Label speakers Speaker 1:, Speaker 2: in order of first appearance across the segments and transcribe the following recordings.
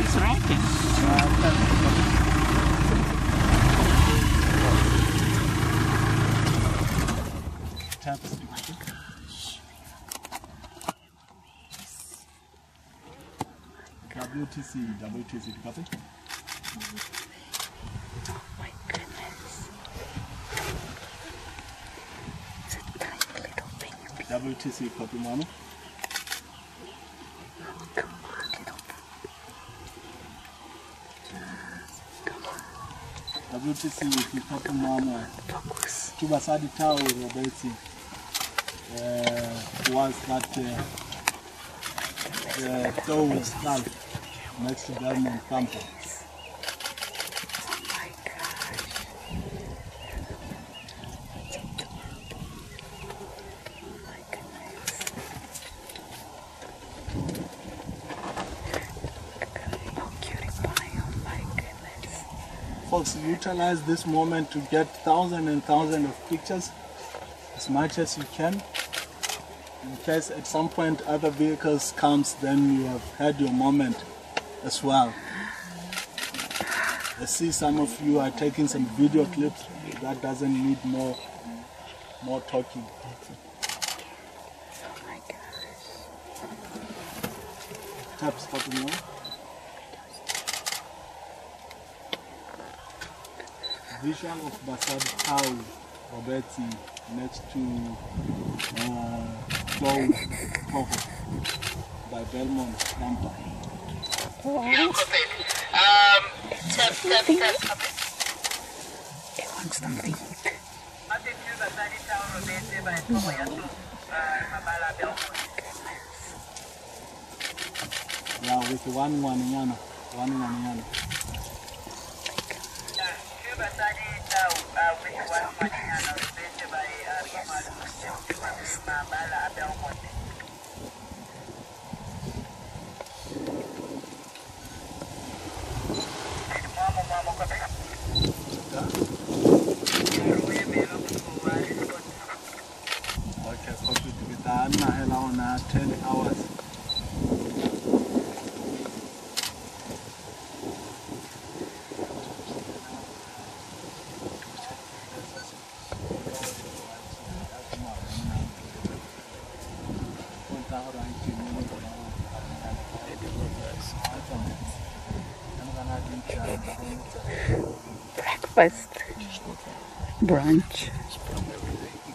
Speaker 1: It's raining.
Speaker 2: WTC, copy?
Speaker 1: Oh my goodness. It's a tiny little baby.
Speaker 2: WTC, copy, mama.
Speaker 1: Oh, come on, little
Speaker 2: WTC, copy, mama.
Speaker 1: focus.
Speaker 2: Tubasadi Tau, Roberti. Was that toe skull next to Belmont Campo.
Speaker 1: Oh my gosh. It's adorable. Oh my goodness. Oh, cutie pie. Oh my goodness.
Speaker 2: Folks, utilize this moment to get thousands and thousands of pictures as much as you can. In case at some point other vehicles comes, then you have had your moment as well. I see some of you are taking some video clips. That doesn't need more talking.
Speaker 1: Oh my gosh.
Speaker 2: Tap stop more. Visual of Basad Tau, Roberti, next to Flow Coho by Belmont Campo.
Speaker 1: It wants something.
Speaker 2: Yeah, with one yana. Okay, copy to be done. 10 hours.
Speaker 1: Breakfast. Brunch.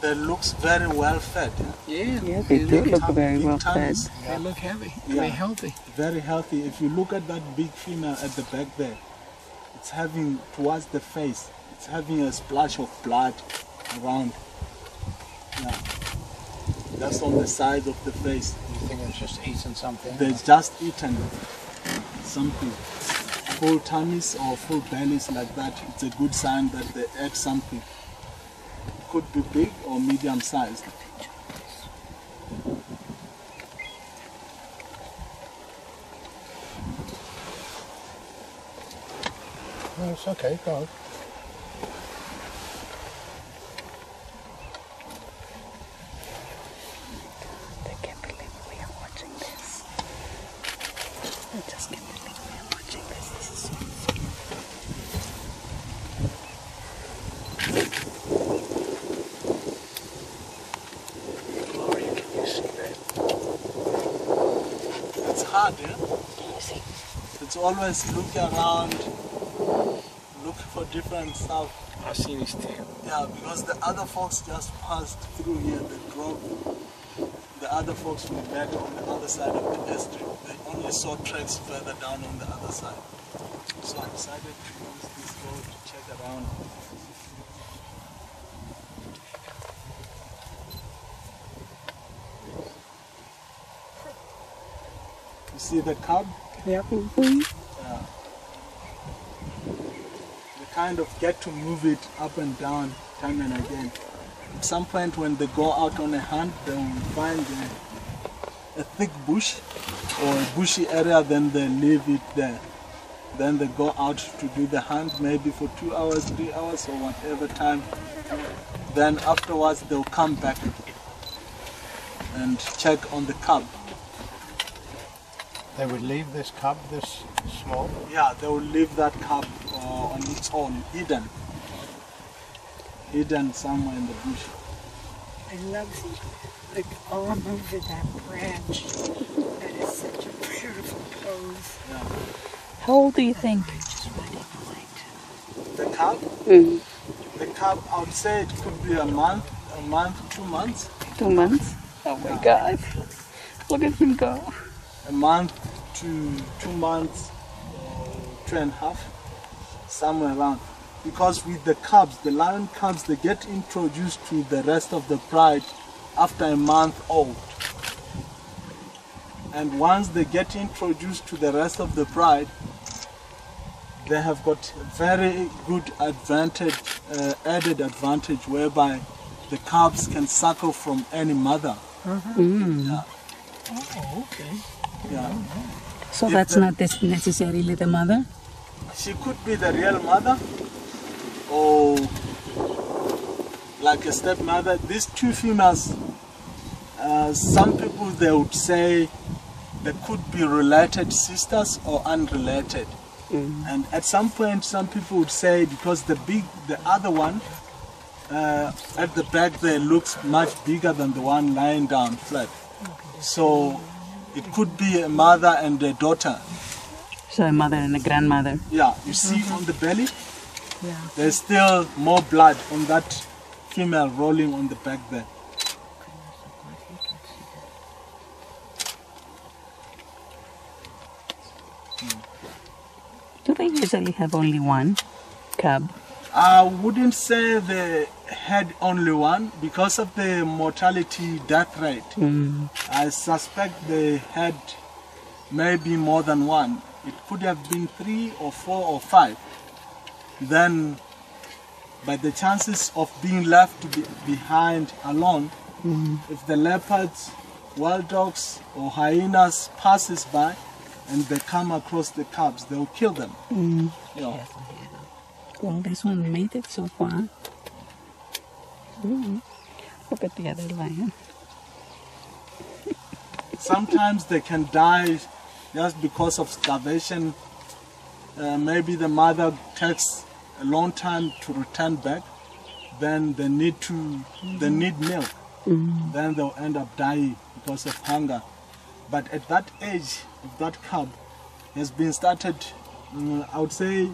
Speaker 2: That looks very well fed.
Speaker 3: Yeah,
Speaker 1: Yeah, they do look very well fed.
Speaker 2: tummies.
Speaker 3: they look heavy.
Speaker 2: Yeah.
Speaker 3: They're healthy.
Speaker 2: Very healthy. If you look at that big female at the back there, it's having towards the face, it's having a splash of blood around. Yeah. That's on the side of the face.
Speaker 3: You think it's just eating something?
Speaker 2: They've just eaten something. Full tummies or full bellies like that, it's a good sign that they ate something. Could be big or medium sized.
Speaker 3: No, it's okay, go on.
Speaker 1: I can't believe we are watching this. I just can't believe we are watching this. This is so fun.
Speaker 3: Gloria, can you see that?
Speaker 2: It's hard, yeah?
Speaker 1: Can you see?
Speaker 2: It's always look around, look for different stuff.
Speaker 3: I see this tail.
Speaker 2: Yeah, because the other folks just passed through here, they drove. The other folks we met on the other side of the airstrip. They only saw tracks further down on the other side. So I decided to use this road to check around. You see the cub?
Speaker 1: Yep.
Speaker 2: Yeah. They kind of get to move it up and down time and again. At some point when they go out on a hunt, they will find a thick bush or a bushy area, then they leave it there. Then they go out to do the hunt, maybe for 2 hours, 3 hours or whatever time. Then afterwards they'll come back and check on the cub.
Speaker 3: They would leave this cub this small?
Speaker 2: Yeah, they will leave that cub on its own, hidden somewhere in the bush.
Speaker 1: I love the arm over that branch. That is such a beautiful pose.
Speaker 2: Yeah.
Speaker 1: How old do you think?
Speaker 2: The cub?
Speaker 1: Mm.
Speaker 2: The cub, I would say it could be a month, 2 months.
Speaker 1: 2 months? Oh my God. Look at him go.
Speaker 2: A month to 2 months, 2.5, somewhere around. Because with the cubs, the lion cubs, they get introduced to the rest of the pride after a month old. And once they get introduced to the rest of the pride, they have got a very good advantage, added advantage, whereby the cubs can suckle from any mother. Yeah.
Speaker 1: Oh, okay.
Speaker 2: Yeah.
Speaker 1: So
Speaker 2: If
Speaker 1: that's not necessarily the mother?
Speaker 2: She could be the real mother, or like a stepmother. These two females, some people they would say they could be related sisters or unrelated. And at some point some people would say, because the other one at the back there looks much bigger than the one lying down flat. So it could be a mother and a daughter.
Speaker 1: So a mother and a grandmother.
Speaker 2: Yeah, you see on the belly,
Speaker 1: Yeah.
Speaker 2: there's still more blood on that female rolling on the back there.
Speaker 1: Do they usually have only one cub?
Speaker 2: I wouldn't say they had only one because of the mortality death rate. I suspect they had maybe more than one. It could have been 3 or 4 or 5. Then by the chances of being left to be behind alone, if the leopards, wild dogs or hyenas passes by and they come across the cubs, they will kill them. You know.
Speaker 1: Well, this one made it so far. Look at the other lion.
Speaker 2: Sometimes they can die just because of starvation. Maybe the mother takes a long time to return back. Then they need milk. Then they'll end up dying because of hunger. But at that age, if that cub has been started, I would say,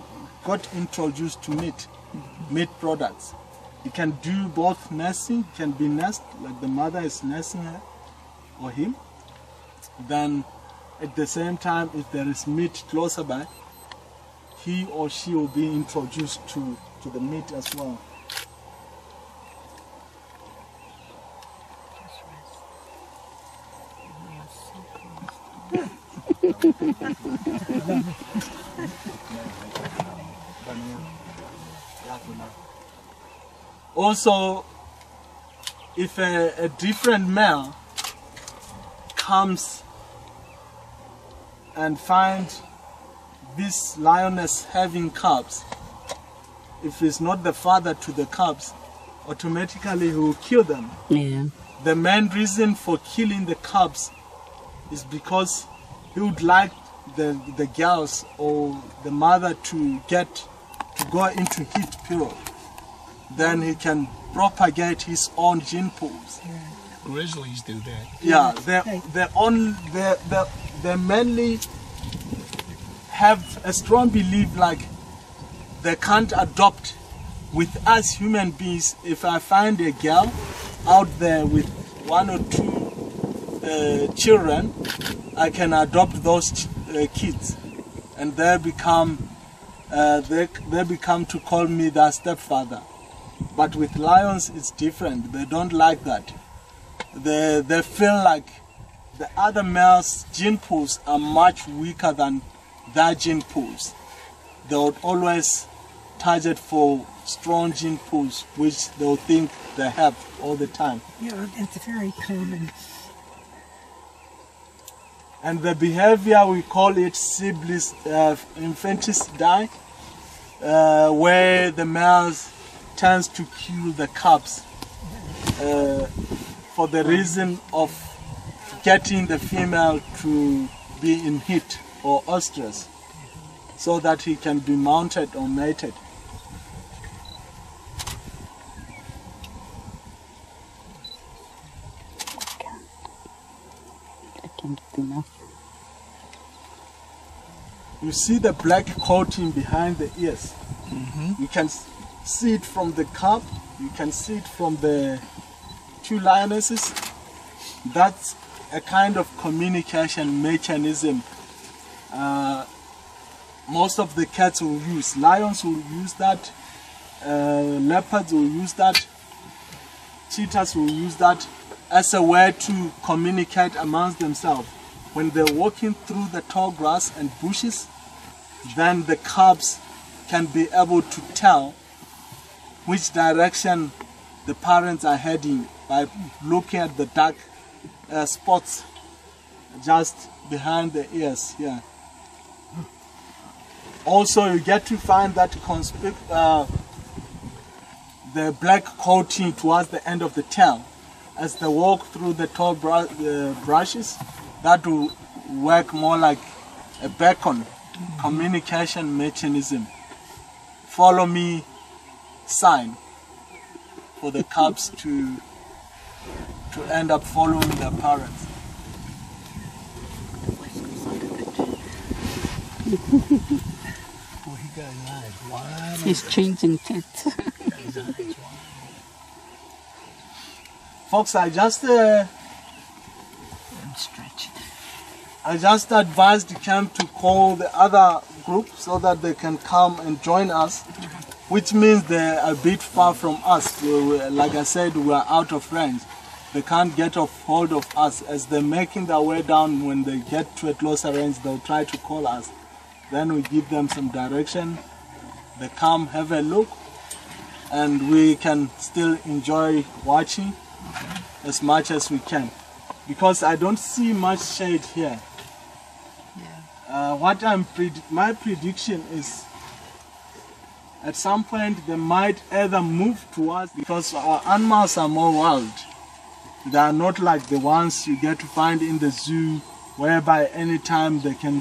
Speaker 2: got introduced to meat products. It can do both nesting, can be nest, like the mother is nesting her or him. Then at the same time, if there is meat closer by, he or she will be introduced to the meat as well. Also, if a different male comes and finds this lioness having cubs, if he's not the father to the cubs, automatically he will kill them.
Speaker 1: Yeah.
Speaker 2: The main reason for killing the cubs is because he would like the girls or the mother to go into heat period. Then he can propagate his own gene pools.
Speaker 3: Grizzlies do that.
Speaker 2: Yeah, they mainly have a strong belief like they can't adopt with us human beings. If I find a girl out there with 1 or 2 children, I can adopt those kids, and they become to call me their stepfather. But with lions, it's different. They don't like that. They feel like the other males' gene pools are much weaker than their gene pools. They would always target for strong gene pools, which they will think they have all the time.
Speaker 1: Yeah, it's very common.
Speaker 2: And the behavior, we call it siblings infanticide, where the males tends to kill the cubs for the reason of getting the female to be in heat or ostrus so that he can be mounted or mated.
Speaker 1: I can't get enough.
Speaker 2: You see the black coating behind the ears. You can see it from the cub, you can see it from the two lionesses. That's a kind of communication mechanism most of the cats will use. Lions will use that, leopards will use that, cheetahs will use that as a way to communicate amongst themselves. When they're walking through the tall grass and bushes, then the cubs can be able to tell which direction the parents are heading by looking at the dark spots just behind the ears. Yeah. Also, you get to find that the black coating towards the end of the tail as they walk through the tall brushes. That will work more like a beacon communication mechanism. Follow me sign for the cubs to end up following their parents.
Speaker 3: Oh, he got his eyes wide.
Speaker 1: He's changing tits.
Speaker 3: His eyes wide.
Speaker 2: Folks, I just
Speaker 1: Stretch.
Speaker 2: advised the camp to call the other group so that they can come and join us, which means they're a bit far from us. Like I said, we're out of range. They can't get a hold of us. As they're making their way down, when they get to a closer range, they'll try to call us. Then we give them some direction. They come, have a look, and we can still enjoy watching as much as we can. Because I don't see much shade here. My prediction is at some point they might either move towards, because our animals are more wild. They are not like the ones you get to find in the zoo, whereby anytime they can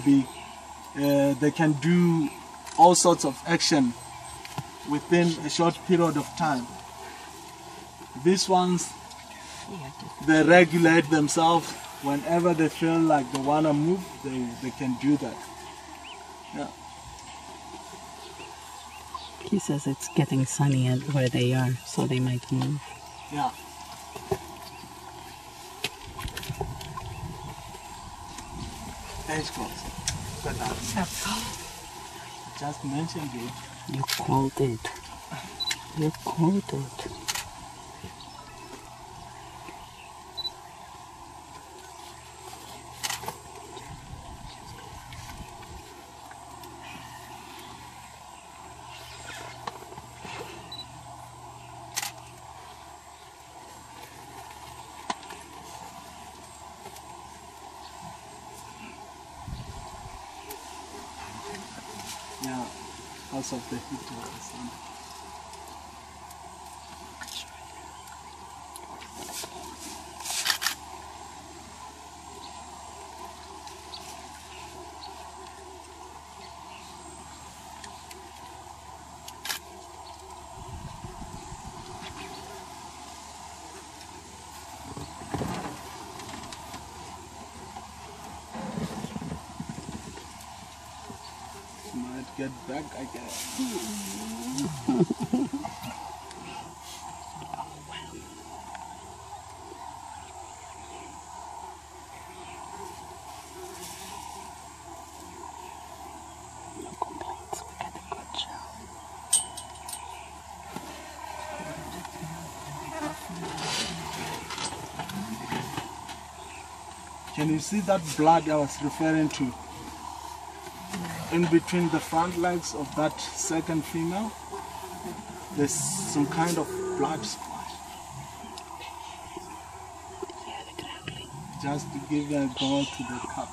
Speaker 2: do all sorts of action within a short period of time. These ones, they regulate themselves. Whenever they feel like they want to move, they can do that. Yeah.
Speaker 1: He says it's getting sunny at where they are, so they might move.
Speaker 2: Yeah. Age close. But I just mentioned it.
Speaker 1: You called it. You called it.
Speaker 2: Yeah, because of the heat of the sun. Might get back, I guess.
Speaker 1: No complaints. We got a good job.
Speaker 2: Can you see that blood I was referring to? In between the front legs of that second female, there's some kind of blood splash.
Speaker 1: Yeah, the crackling.
Speaker 2: Just to give a go to the cup.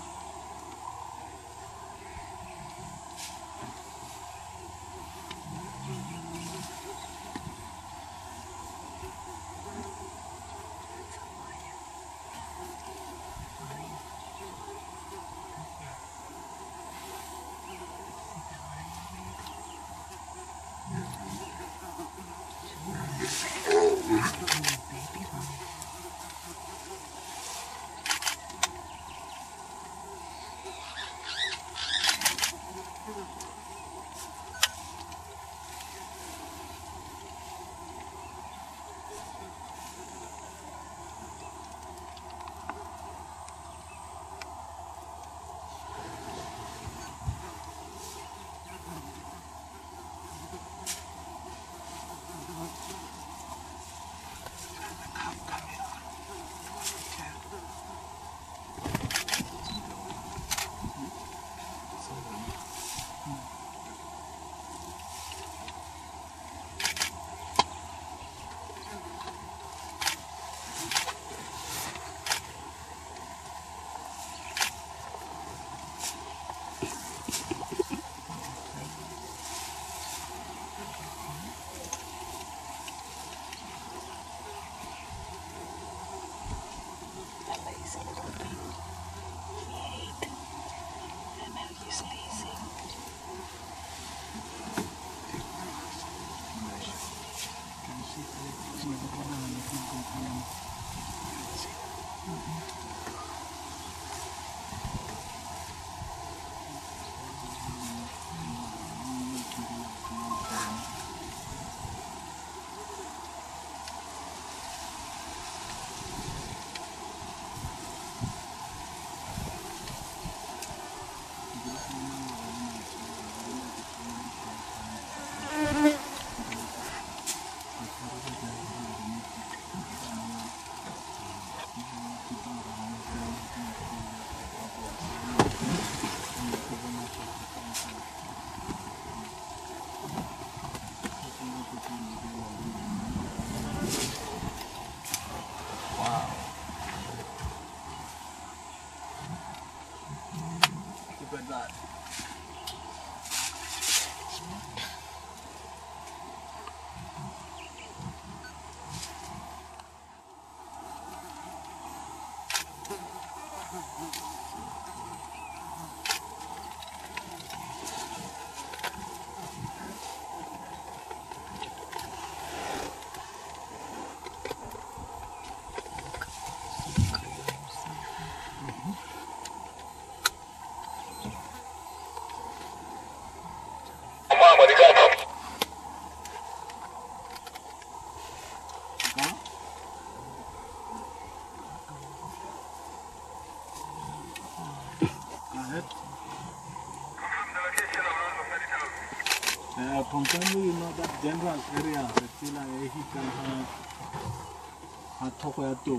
Speaker 2: Pompano, you know that general area, the Tila, he can have Tokoyato,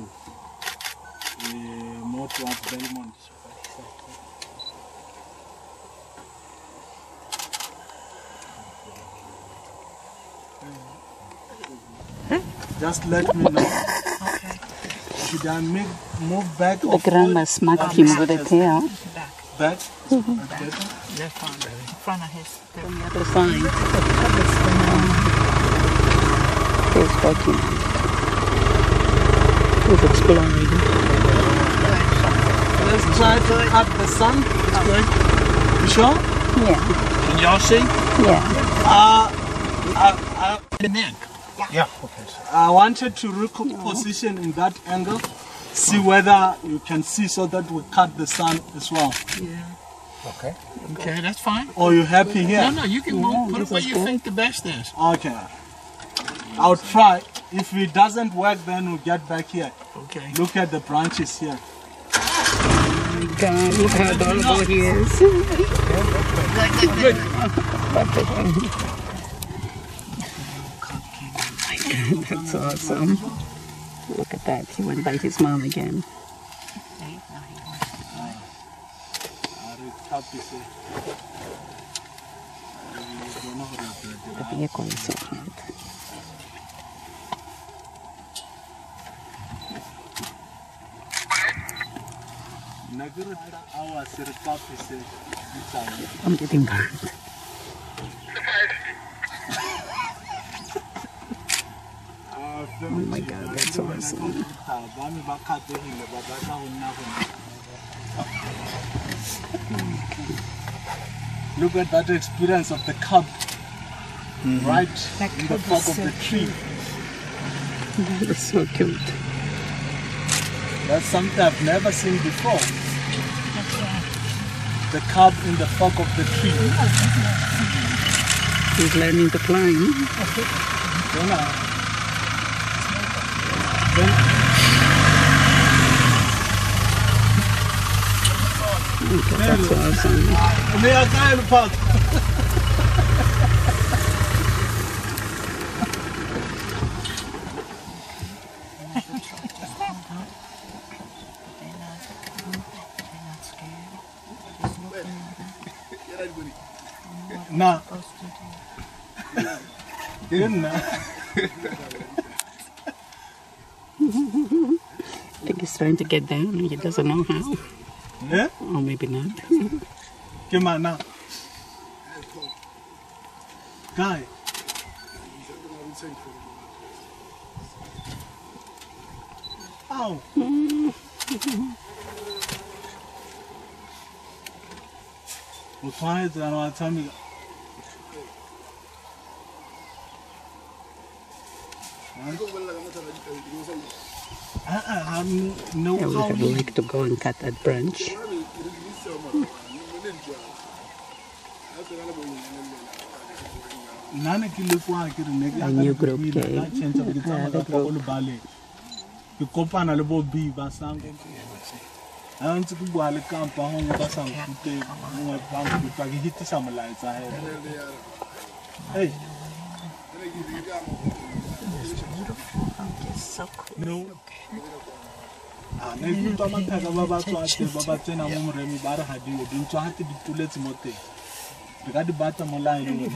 Speaker 2: more towards Belmont. Just let me know.
Speaker 1: Okay.
Speaker 2: Should I move back?
Speaker 1: The grandma smacked him with a tail.
Speaker 2: Back?
Speaker 4: Left arm, baby. In front of his.
Speaker 1: On the other side. He's working. He's exploring.
Speaker 2: Let's try to cut the sun. You sure?
Speaker 1: Yeah.
Speaker 4: Can y'all see?
Speaker 1: Yeah.
Speaker 4: The neck. Yeah. Okay.
Speaker 2: I wanted to reposition in that angle, see whether you can see so that we cut the sun as well.
Speaker 4: Yeah. Okay. Okay, that's fine.
Speaker 2: Or you happy here?
Speaker 4: No, you can move. Put it where you think the best is.
Speaker 2: Okay. I'll try. If it doesn't work, then we'll get back here.
Speaker 4: Okay.
Speaker 2: Look at the branches here.
Speaker 1: God, look how adorable he is.
Speaker 4: Good.
Speaker 1: That's awesome. Look at that. He went by his mom again. The vehicle is so cute. I'm getting burned. Oh my God, that's awesome.
Speaker 2: Look at that experience of the cub right in the fork of the tree.
Speaker 1: That is so cute.
Speaker 2: That's something I've never seen before. The cub in the fork of the tree.
Speaker 1: He's learning to climb. Okay, that's awesome.
Speaker 2: Nah. Didn't
Speaker 1: I think he's trying to get down and he doesn't know how.
Speaker 2: Yeah?
Speaker 1: Or maybe not.
Speaker 2: Come on now. Guy. Ow. What's why is that all the time? No,
Speaker 1: I would have liked to go and cut that branch.
Speaker 2: A
Speaker 1: new group came.
Speaker 2: Hey.
Speaker 4: So cool.
Speaker 2: No. Ne ditwa mathaka ba ba tswatse ba ba tsena mo moremi ba re hadiwe di ntwa hate di tuletse mo teng re ka di bata mo line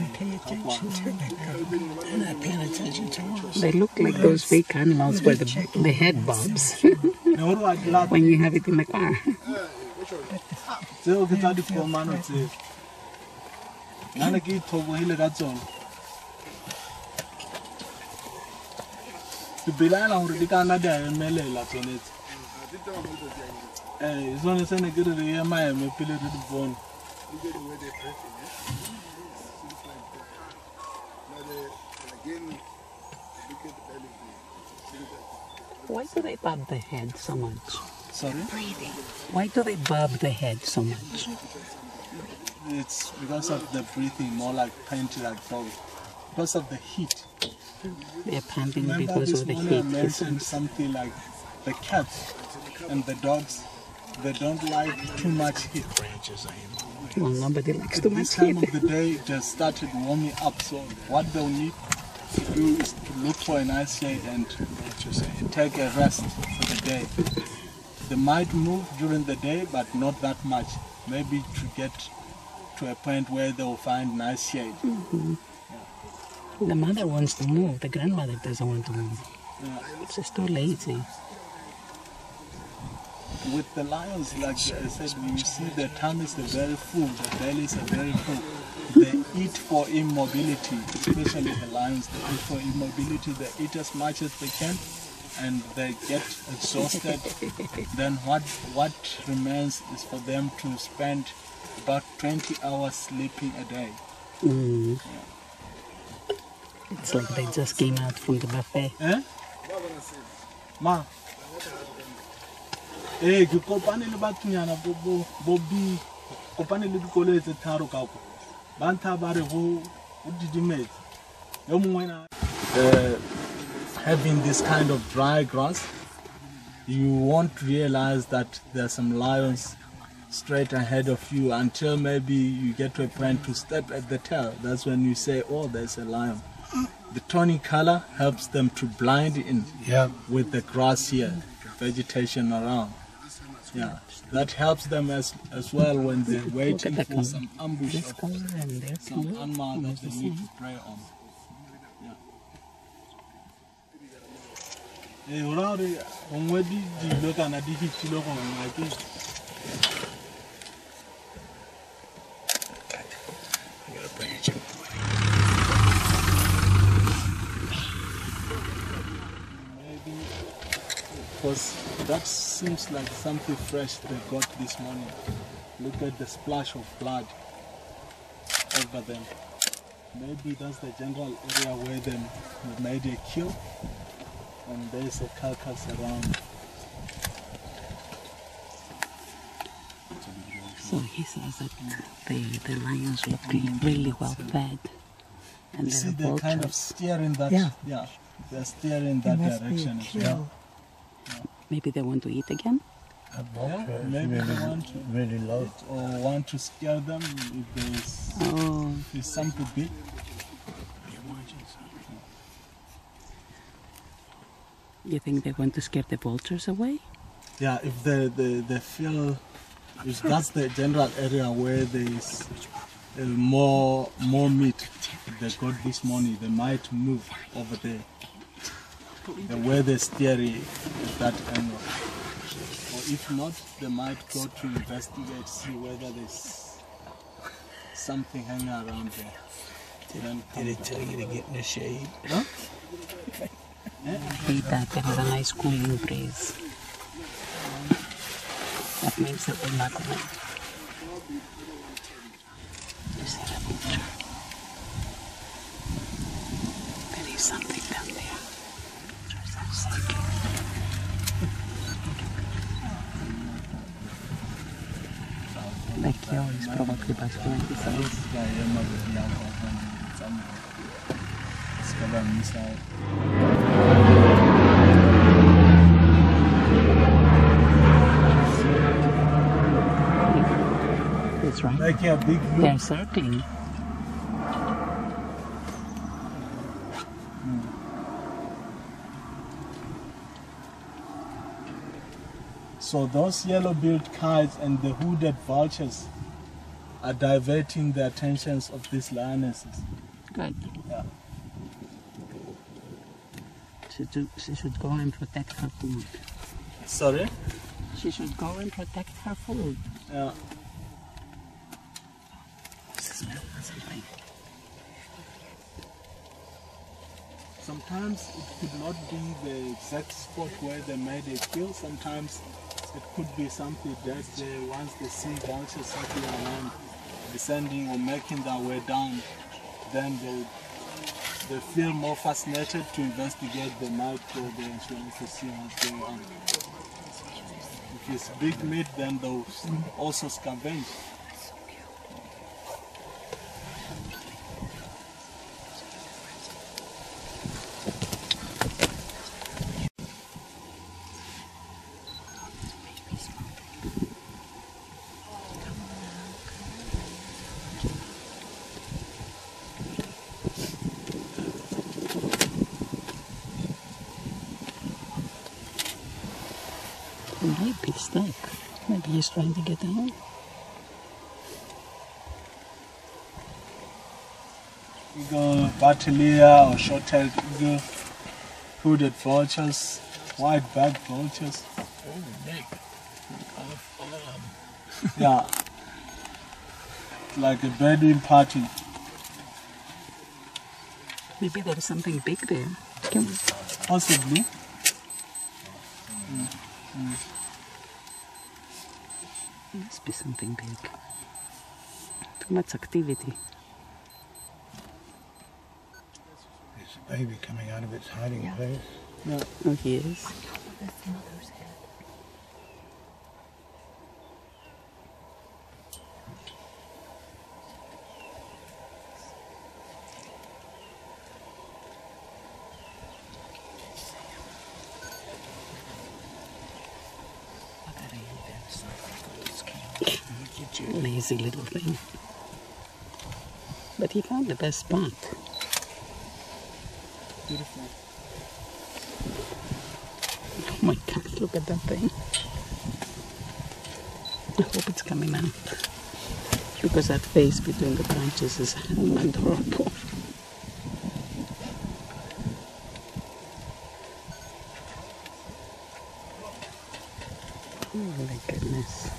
Speaker 1: They look like those fake animals where the head bobs when you have it in the car.
Speaker 2: tseo ke tsa difomano tseo nna ke ithobohile ka tsona ke belaela gore di ka nna di a emelela tsonetse sone se ne ke re re ye maeme pele re di bone
Speaker 1: Why do they bob the head so much?
Speaker 2: Sorry?
Speaker 1: Why do they bob the head so much?
Speaker 2: It's because of the breathing, more like panting like dogs. Because of the heat.
Speaker 1: They're panting
Speaker 2: Remember
Speaker 1: because
Speaker 2: this
Speaker 1: of the
Speaker 2: morning I
Speaker 1: heat.
Speaker 2: mentioned something like the cats and the dogs they don't like too much heat.
Speaker 1: Well, nobody likes too
Speaker 2: This
Speaker 1: much
Speaker 2: time
Speaker 1: heat.
Speaker 2: of the day, they started warming up. So what they'll need to do is to look for a nice shade and just take a rest for the day. They might move during the day, but not that much. Maybe to get to a point where they'll find nice shade.
Speaker 1: The mother wants to move. The grandmother doesn't want to move.
Speaker 2: Yeah.
Speaker 1: She's too lazy.
Speaker 2: With the lions, like I said, you see their tummies are very full, their bellies are very full. They eat for immobility, especially the lions. They eat for immobility. They eat as much as they can, and they get exhausted. Then what remains is for them to spend about 20 hours sleeping a day.
Speaker 1: It's like they just came out from the buffet.
Speaker 2: Eh? Ma. Eh, ke kopane le bathunyana bobi kopane le dikolo tse tharo ka go ba ntha ba re go didimetse yo mongwe na having this kind of dry grass, you won't realize that there's some lions straight ahead of you until maybe you get to a point to step at the tail. That's when you say, oh, there's a lion. The tawny color helps them to blend in with the grass here, vegetation around. Yeah, that helps them as well when they're waiting for some ambush
Speaker 1: This
Speaker 2: of
Speaker 1: color and this
Speaker 2: some
Speaker 1: color.
Speaker 2: animal that they need to prey on. Yeah. Orare ongwe di lo kana di hitilo go nna ke. Because that seems like something fresh they got this morning. Look at the splash of blood over them. Maybe that's the general area where they made a kill, and there's a carcass around.
Speaker 1: So he says that the lions look really well fed. And
Speaker 2: You see,
Speaker 1: they're
Speaker 2: they're kind of
Speaker 1: vultures.
Speaker 2: steering that.
Speaker 1: Yeah.
Speaker 2: They're steering that direction as well.
Speaker 1: Maybe they want to eat again?
Speaker 2: Maybe they want to
Speaker 3: Really low.
Speaker 2: or want to scare them if
Speaker 1: Oh,
Speaker 2: there's something big.
Speaker 1: you think they want to scare the vultures away?
Speaker 2: Yeah, if they feel, if that's the general area where there's more meat they got this morning, they might move over there. The way they're steering is that angle. Or if not, they might go to investigate, see whether there's something hanging around there. Then
Speaker 3: Did it tell you to get in the shade?
Speaker 2: Huh?
Speaker 1: Hate that there is a nice cooling breeze. That means that they're not going. You see the vulture? There is something down there. Vultures are so cute. Like yours, probably bastante size. That's right.
Speaker 2: Like a big loop.
Speaker 1: They're circling.
Speaker 2: So those yellow-billed kites and the hooded vultures are diverting the attentions of these lionesses.
Speaker 1: Good.
Speaker 2: Yeah.
Speaker 1: She should go and protect her food.
Speaker 2: Sorry?
Speaker 1: She should go and protect her food.
Speaker 2: Yeah.
Speaker 1: Smell something.
Speaker 2: Sometimes it could not be the exact spot where they made a kill. Sometimes it could be something that once they see vultures circling around, descending or making their way down, then they feel more fascinated to investigate. They might go there and to see what's going on. If it's big meat, then they'll also scavenge.
Speaker 1: might be stuck. Maybe he's trying to get out.
Speaker 2: Eagle, Batelia or short-tailed eagle, hooded vultures, white-backed vultures.
Speaker 4: Oh, Nick.
Speaker 2: Yeah. Like a birding party.
Speaker 1: Maybe there's something big there. Come on.
Speaker 2: Possibly.
Speaker 1: Must be something big. Too much activity.
Speaker 4: There's a baby coming out of its hiding place.
Speaker 2: Yeah.
Speaker 1: Oh, he is. Lazy little thing. But he found the best spot.
Speaker 2: Beautiful.
Speaker 1: Oh my God, look at that thing. I hope it's coming out. Because that face between the branches is adorable. Oh my goodness.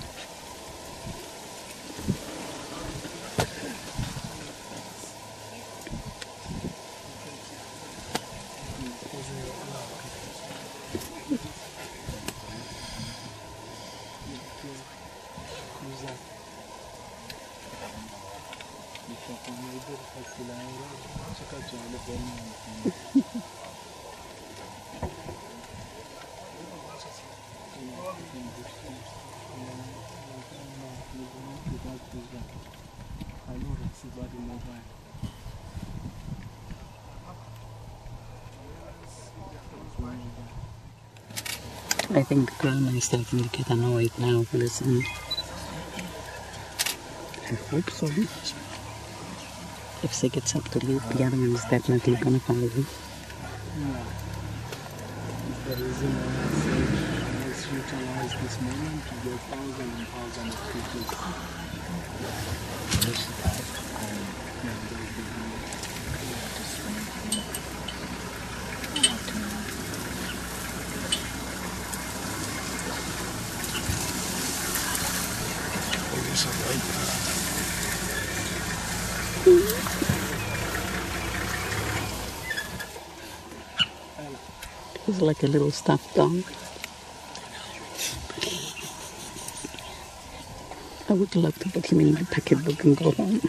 Speaker 1: I think the grandma is starting to get annoyed now. Listen. I hope so. If she gets up to leave, the other one is definitely going to follow him.
Speaker 2: Yeah. That's the reason why I said let's utilize this moment to get thousands and thousands of pictures.
Speaker 4: This is the house.
Speaker 2: Yeah, that's the one.
Speaker 4: There's a light.
Speaker 1: He's like a little stuffed dog. I would love to put him in my pocketbook and go home.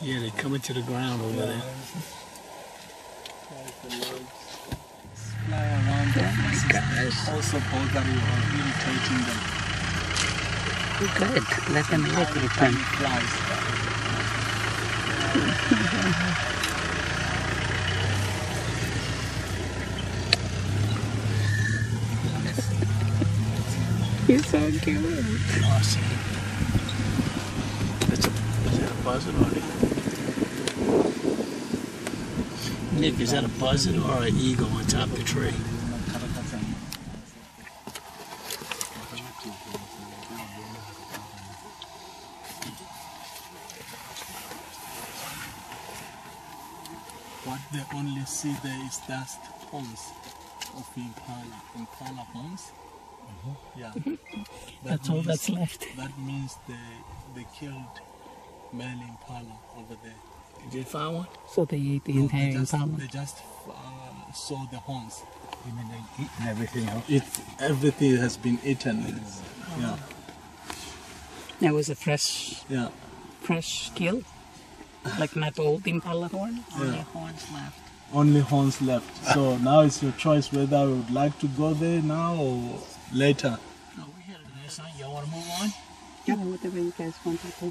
Speaker 3: Yeah, they're coming to the ground over there.
Speaker 2: Fly around them. This is also bothering or irritating them.
Speaker 1: Good. Let them live with them.
Speaker 2: Flies.
Speaker 1: He's so cute.
Speaker 3: Awesome. Is that a buzzard or Nick, is that a buzzard or an eagle on top of the tree?
Speaker 2: What they only see there is just horns of impala horns. Yeah.
Speaker 1: That's all that's left.
Speaker 2: That means they killed male impala over there.
Speaker 3: Did you find one?
Speaker 1: So they ate the
Speaker 2: No,
Speaker 1: entire
Speaker 2: they
Speaker 1: impala.
Speaker 2: just saw the horns.
Speaker 4: You mean they've eaten everything else?
Speaker 2: Everything has been eaten. Yeah.
Speaker 1: That was a fresh kill. Like not old impala horn. Only horns left.
Speaker 2: Only horns left. So now it's your choice whether I would like to go there now or later.
Speaker 3: No, we headed there, son. Y'all want to move on?
Speaker 1: Yeah, whatever you guys want to do.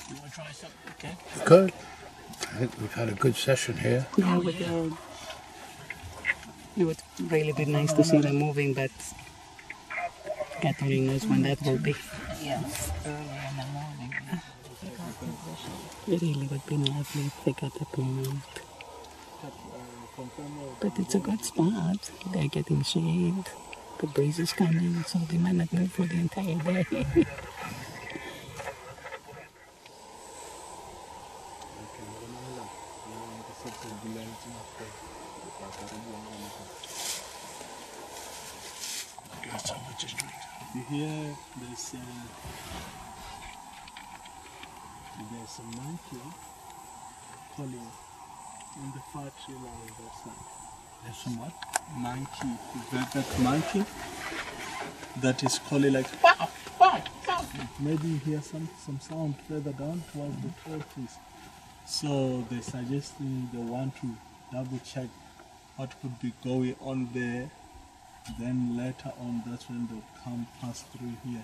Speaker 3: You want to try something? Okay.
Speaker 4: Good. I think we've had a good session here.
Speaker 1: Yeah, we did. It would really be nice to see them moving, but Cat only knows when that will be.
Speaker 5: Yes, early in the morning.
Speaker 1: It really would be lovely if they got the plant. But it's a good spot. They're getting shade. The breeze is coming, so they might not move for the entire day.
Speaker 3: Got so much to drink.
Speaker 2: Here there's a monkey calling in the far tree line on that side.
Speaker 3: There's some what?
Speaker 2: Monkey, that monkey that is calling like pow, pow, pow. Maybe you hear some sound further down towards the tall trees. So they suggesting they want to double check what could be going on there. Then later on, that's when they'll come pass through here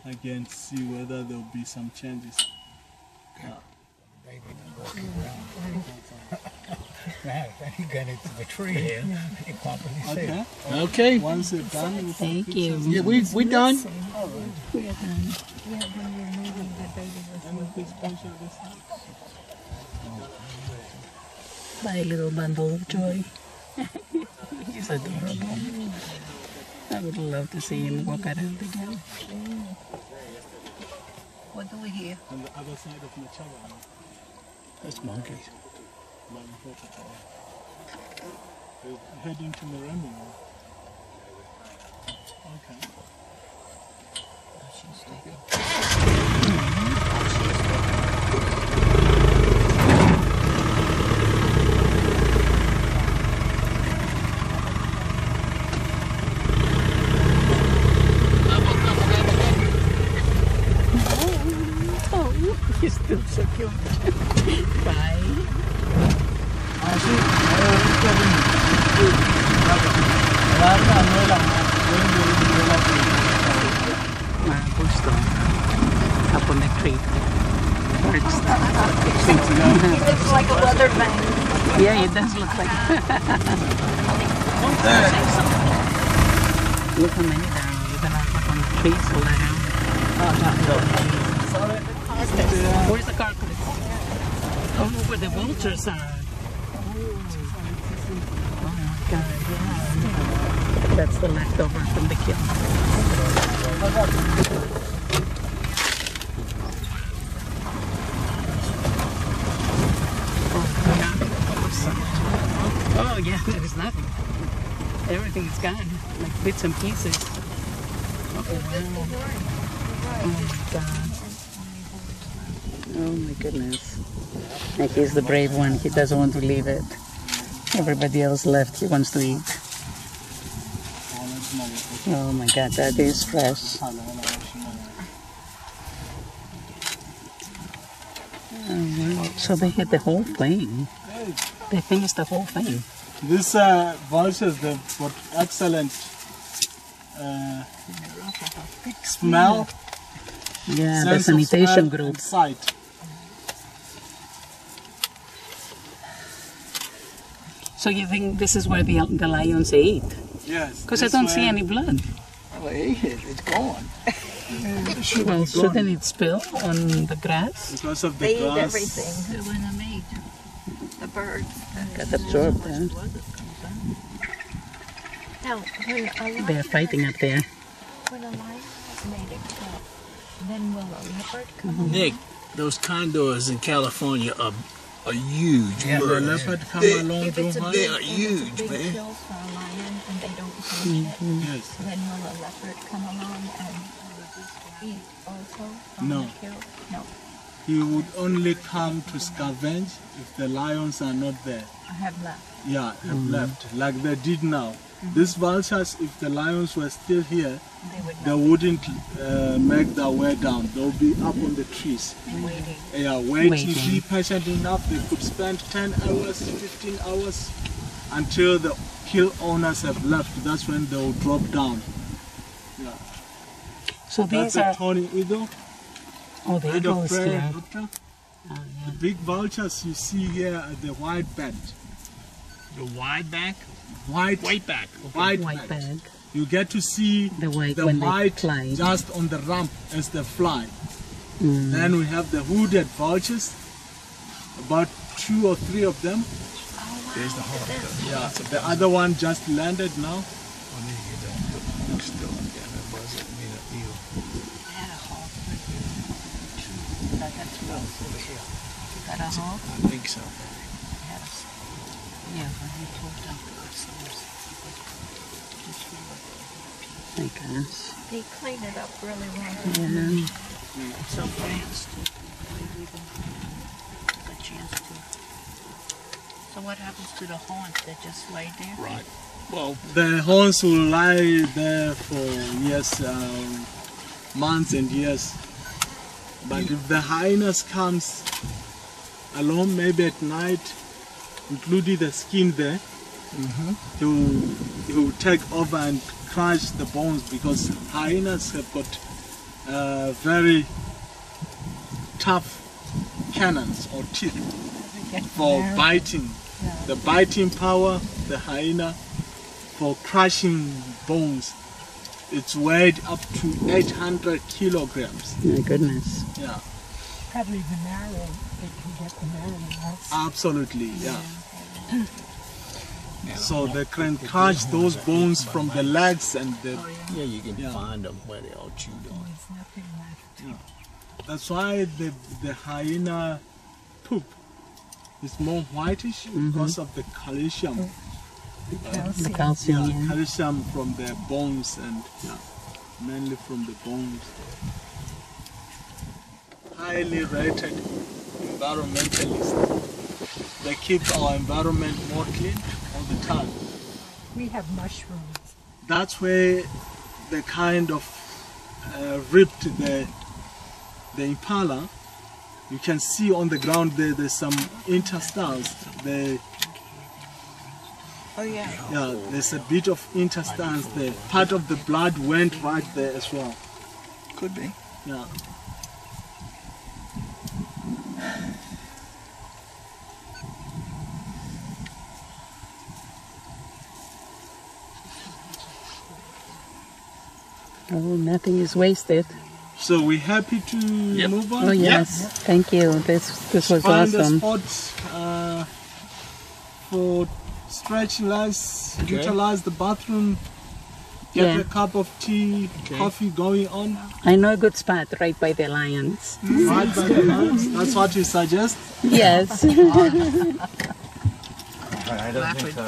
Speaker 2: again, see whether there'll be some changes.
Speaker 3: Baby walking around. Right, he got into the tree here. He properly said.
Speaker 2: Okay. Once it's done, we'll
Speaker 1: Thank you.
Speaker 3: Yeah, we done.
Speaker 1: We are done.
Speaker 5: Yeah, when we were moving, the baby was
Speaker 2: And please punch it this side.
Speaker 1: My little bundle of joy. He's adorable. I would love to see him walk around again.
Speaker 5: What do we hear?
Speaker 2: On the other side of Machaba.
Speaker 3: That's monkeys.
Speaker 2: We're heading to Mirami. Okay.
Speaker 5: She's taking.
Speaker 1: Oh, he's still so cute. Bye. Gusto. Up on the tree. Perched.
Speaker 5: He looks like a weather vane.
Speaker 1: Yeah, it does look like. Look how many there are. You can up on the trees all around. Where's the car? Oh, where the vultures are. Oh my God, yeah. That's the leftover from the kill. Oh yeah, there is nothing. Everything is gone, like bits and pieces. Oh wow. Oh my God. Oh my goodness. Like he's the brave one. He doesn't want to leave it. Everybody else left. He wants to eat. Oh my God, that is fresh. Oh, wow. So they hit the whole thing. They finished the whole thing.
Speaker 2: These vultures, they've got excellent smell.
Speaker 1: Yeah, the
Speaker 2: sense of
Speaker 1: sanitation
Speaker 2: smell
Speaker 1: group.
Speaker 2: and sight.
Speaker 1: So you think this is where the lions ate?
Speaker 2: Yes.
Speaker 1: Because I don't see any blood.
Speaker 3: Well, they ate it. It's gone.
Speaker 1: Well, shouldn't it spill on the grass?
Speaker 2: Because of the
Speaker 5: They eat
Speaker 2: grass.
Speaker 5: everything. When the meat, the birds.
Speaker 1: Got absorbed there.
Speaker 5: Now, when a lion
Speaker 1: They're fighting up there.
Speaker 5: When a lion has made a kill, then will a leopard come along?
Speaker 3: Nick, those condors in California are huge.
Speaker 2: Yeah, the
Speaker 3: birds.
Speaker 2: leopard come along
Speaker 5: If
Speaker 2: to
Speaker 5: it's a
Speaker 2: hunt.
Speaker 3: They are
Speaker 5: big
Speaker 3: huge,
Speaker 5: kill
Speaker 3: man.
Speaker 5: for a lion and they don't finish it,
Speaker 2: Yes.
Speaker 5: then will a leopard come along and eat also from
Speaker 2: No.
Speaker 5: the kill? No,
Speaker 2: He would only come to scavenge if the lions are not there.
Speaker 5: I have left.
Speaker 2: Yeah, have left, like they did now. These vultures, if the lions were still here,
Speaker 5: They would
Speaker 2: they wouldn't make their way down. They'll be up on the trees.
Speaker 5: waiting.
Speaker 2: Yeah, waiting.
Speaker 1: Waiting.
Speaker 2: Be patient enough. They could spend 10 hours, 15 hours until the kill owners have left. That's when they'll drop down. Yeah.
Speaker 1: So
Speaker 2: That's
Speaker 1: these
Speaker 2: a
Speaker 1: are.
Speaker 2: tawny eagle.
Speaker 1: Oh, the
Speaker 2: Bird
Speaker 1: eagle
Speaker 2: of
Speaker 1: is
Speaker 2: prey
Speaker 1: here.
Speaker 2: raptor.
Speaker 1: Oh,
Speaker 2: The big vultures you see here are the white back.
Speaker 3: The wide back?
Speaker 2: White
Speaker 3: White back.
Speaker 2: White
Speaker 1: White bag.
Speaker 2: you get to see
Speaker 1: The white when they fly.
Speaker 2: just on the rump as they fly. Then we have the hooded vultures, about 2 or 3 of them.
Speaker 4: There's the hawk.
Speaker 2: Yeah, the other one just landed now.
Speaker 4: Oh, there you go. Look still. Yeah, that was it. Made an eel.
Speaker 1: I had a hawk. That's over here. You got a hawk?
Speaker 4: I think so.
Speaker 1: Yeah, when we pulled out the I guess.
Speaker 5: They clean it up really well.
Speaker 1: Yeah.
Speaker 5: So fast. A chance to. So what happens to the horns? They just lay there?
Speaker 4: Right. Well,
Speaker 2: The horns will lie there for years, months and years. But if the hyenas comes along, maybe at night, including the skin there, he will take over and crush the bones, because hyenas have got very tough cannons or teeth for biting. The biting power, the hyena, for crushing bones, it's weighed up to 800 kilograms.
Speaker 1: My goodness.
Speaker 2: Yeah,
Speaker 6: Probably the marrow, they can get the marrow out.
Speaker 2: absolutely, yeah. So they can crush those bones from the legs and the...
Speaker 4: yeah, you can find them where they all chewed on.
Speaker 6: There's nothing left.
Speaker 2: That's why the hyena poop is more whitish, because of the calcium.
Speaker 1: The calcium, yeah.
Speaker 2: Calcium from the bones, and mainly from the bones. Highly rated environmentalists. They keep our environment more clean all the time.
Speaker 6: We have mushrooms.
Speaker 2: That's where they kind of ripped the impala. You can see on the ground there's some interstars.
Speaker 5: Oh yeah.
Speaker 2: Yeah, there's a bit of interstars there. Part of the blood went right there as well.
Speaker 4: Could be.
Speaker 2: Yeah.
Speaker 1: Oh, nothing is wasted.
Speaker 2: So we're happy to move on.
Speaker 1: Oh yes, thank you. This was
Speaker 2: Find
Speaker 1: awesome.
Speaker 2: a spot for stretching legs,
Speaker 4: Okay.
Speaker 2: utilize the bathroom, get
Speaker 1: Yeah.
Speaker 2: a cup of tea, coffee going on.
Speaker 1: I know a good spot right by the lions.
Speaker 2: Right by the lions. That's what you suggest.
Speaker 1: Yes.
Speaker 4: I don't think so.